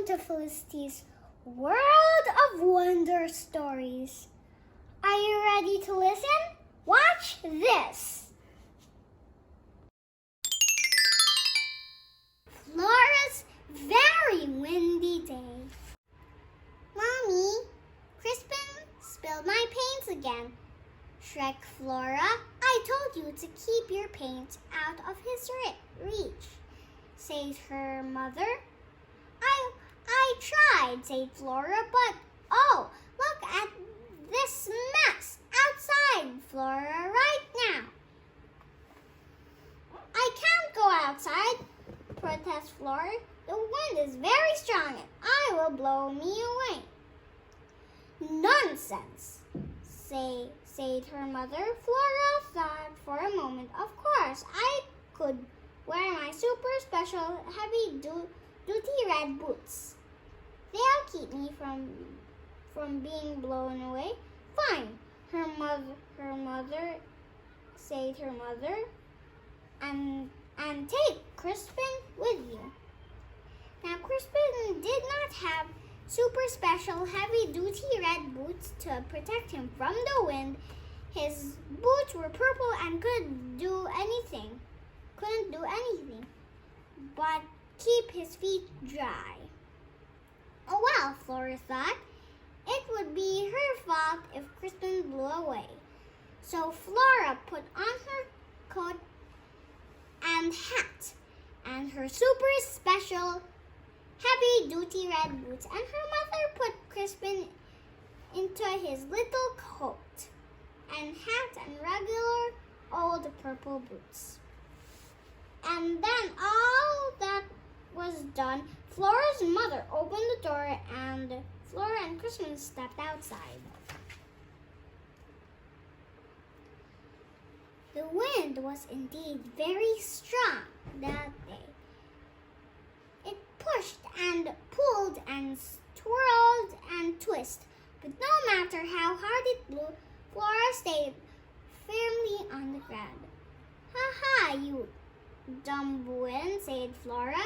welcome to Felicity's World of Wonder stories. Are you ready to listen? Watch this. Flora's very windy day. Mommy, Crispin spilled my paints again. Shrieked Flora. I told you to keep your paint out of his reach, said her mother. I tried, said Flora, but oh, look at this mess outside, Flora, right now. I can't go outside, protests Flora. The wind is very strong and it will blow me away. Nonsense, said her mother. Flora thought for a moment. Of course, I could wear my super special heavy-duty red boots. They'll keep me from being blown away. Fine, said her mother, and take Crispin with you. Now, Crispin did not have super special heavy-duty red boots to protect him from the wind. His boots were purple and couldn't do anything but keep his feet dry. Oh well, Flora thought, it would be her fault if Crispin blew away. So Flora put on her coat and hat and her super special heavy-duty red boots, and her mother put Crispin into his little coat and hat and regular old purple boots. And then all that was done, Flora's mother opened the door and Flora and Crispin stepped outside. The wind was indeed very strong that day. It pushed and pulled and twirled and twisted, but no matter how hard it blew, Flora stayed firmly on the ground. "Ha ha, you dumb wind," said Flora.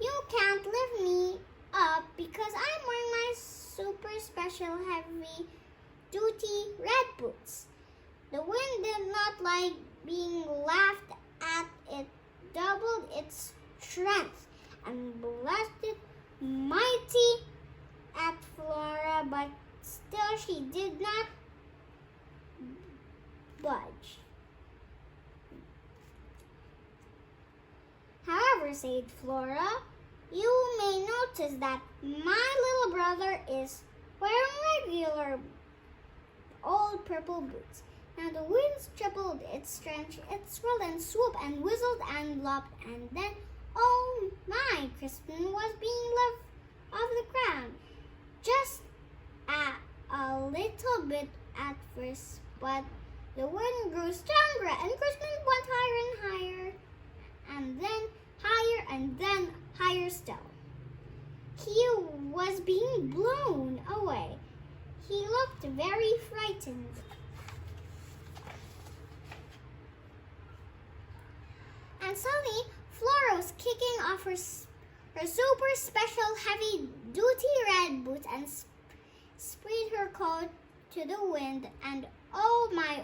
"You can't lift me up because I'm wearing my super special heavy-duty red boots." The wind did not like being laughed at. It doubled its strength and blasted mighty at Flora, but still she did not budge. "However," said Flora, "you may notice that my little brother is wearing regular old purple boots." Now the wind tripled its strength. It swirled and swooped and whistled and lopped, and then, oh my, Crispin was being left off the ground. Just a little bit at first, but the wind grew stronger and Crispin went higher and higher, and then higher and then higher still. He was being blown away. He looked very frightened. And suddenly, Flora was kicking off her super special heavy-duty red boots and spread her coat to the wind. And oh my,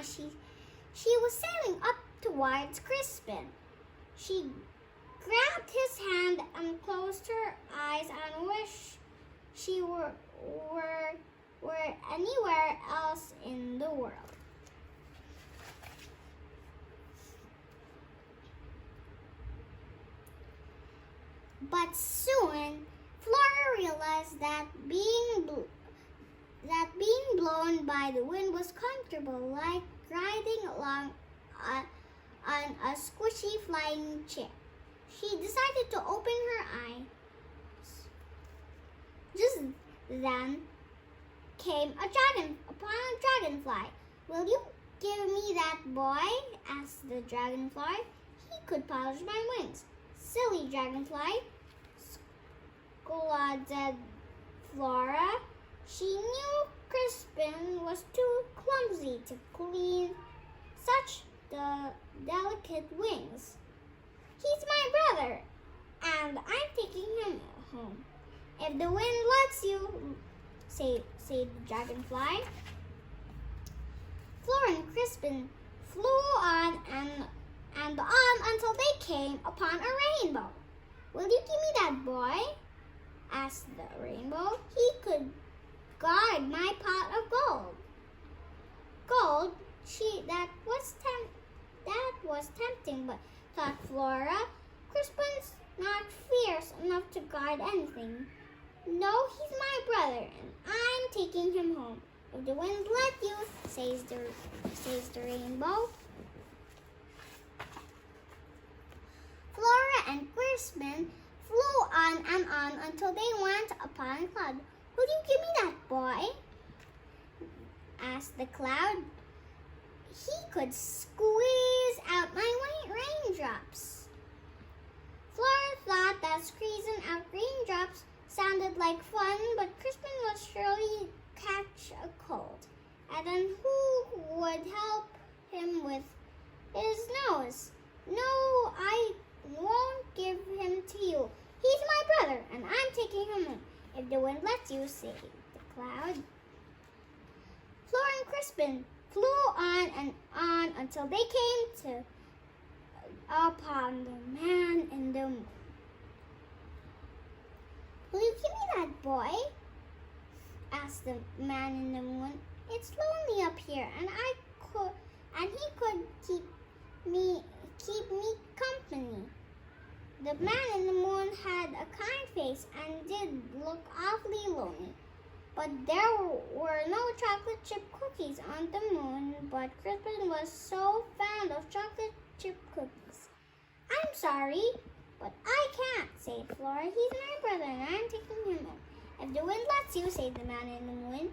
she was sailing up towards Crispin. She grabbed his hand and closed her eyes and wished she were anywhere else in the world. But soon, Flora realized that being blown by the wind was comfortable, like riding along on a squishy flying chair. She decided to open her eyes. Just then came upon a dragonfly. "Will you give me that boy?" asked the dragonfly. "He could polish my wings." "Silly dragonfly," scolded Flora. She knew Crispin was too clumsy to clean such delicate wings. "He's my brother, and I'm taking him home. If the wind lets you, said the dragonfly. Flora and Crispin flew on and on until they came upon a rainbow. Will you give me that boy? Asked the rainbow. He could guard my pot of gold. Gold? That was tempting, but thought Flora. Crispin's not fierce enough to guard anything. No, he's my brother, and I'm taking him home. If the wind let you, says the rainbow. Flora and Crispin flew on and on until they went upon a cloud. Will you give me that boy? Asked the cloud. He could squeeze out my raindrops. Flora thought that squeezing out raindrops sounded like fun, but Crispin would surely catch a cold. And then who would help him with his nose? No, I won't give him to you. He's my brother, and I'm taking him home. If the wind lets you, said the cloud. Flora and Crispin flew on and on until they came upon the man in the moon. Will you give me that boy? Asked the man in the moon. It's lonely up here, and he could keep me company. The man in the moon had a kind face and did look awfully lonely. But there were no chocolate chip cookies on the moon, but Crispin was so fond of chocolate chip cookies. I'm sorry, but I can't, said Flora. He's my brother, and I'm taking him home. If the wind lets you, said the man in the moon.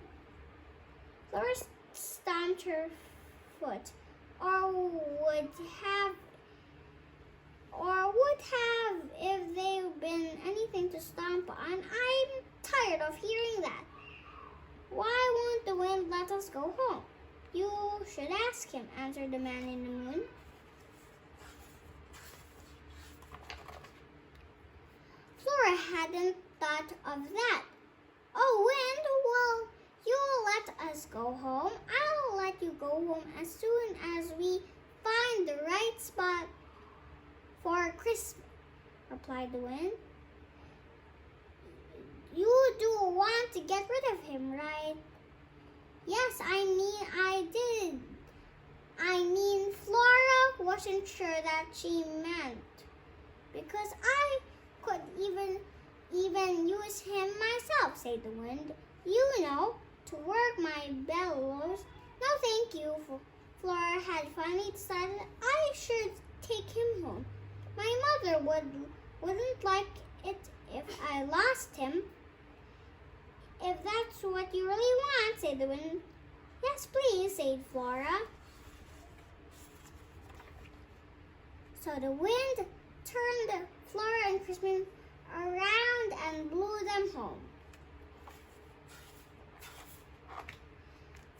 Flora stomped her foot, or would have if they'd been anything to stomp on. I'm tired of hearing that. Why won't the wind let us go home? You should ask him, answered the man in the moon. Flora hadn't thought of that. Oh, wind, well, you'll let us go home. I'll let you go home as soon as we find the right spot for Christmas, replied the wind. You do want to get rid of him, right? Yes, I did. Flora wasn't sure that she meant, because I could even use him myself, said the wind. You know, to work my bellows. No, thank you. Flora had finally decided I should take him home. My mother wouldn't like it if I lost him. If that's what you really want, said the wind. Yes, please, said Flora. So the wind turned Flora and Crispin around and blew them home.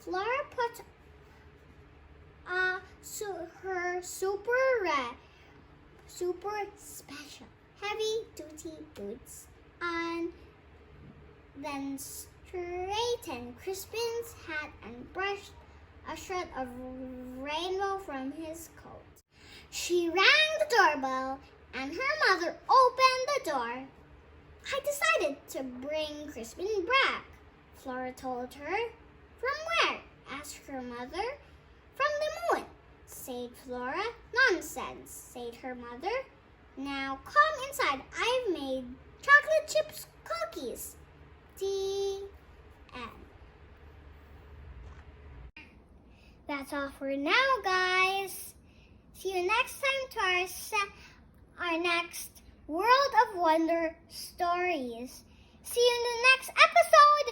Flora put her super special heavy-duty boots on, then straightened Crispin's hat and brushed a shred of rainbow from his coat. She rang the doorbell, and her mother opened the door. I decided to bring Crispin back, Flora told her. From where? Asked her mother. From the moon, said Flora. Nonsense, said her mother. Now come inside. I've made chocolate chip cookies. The end. That's all for now, guys. See you next time to our next World of Wonder stories. See you in the next episode.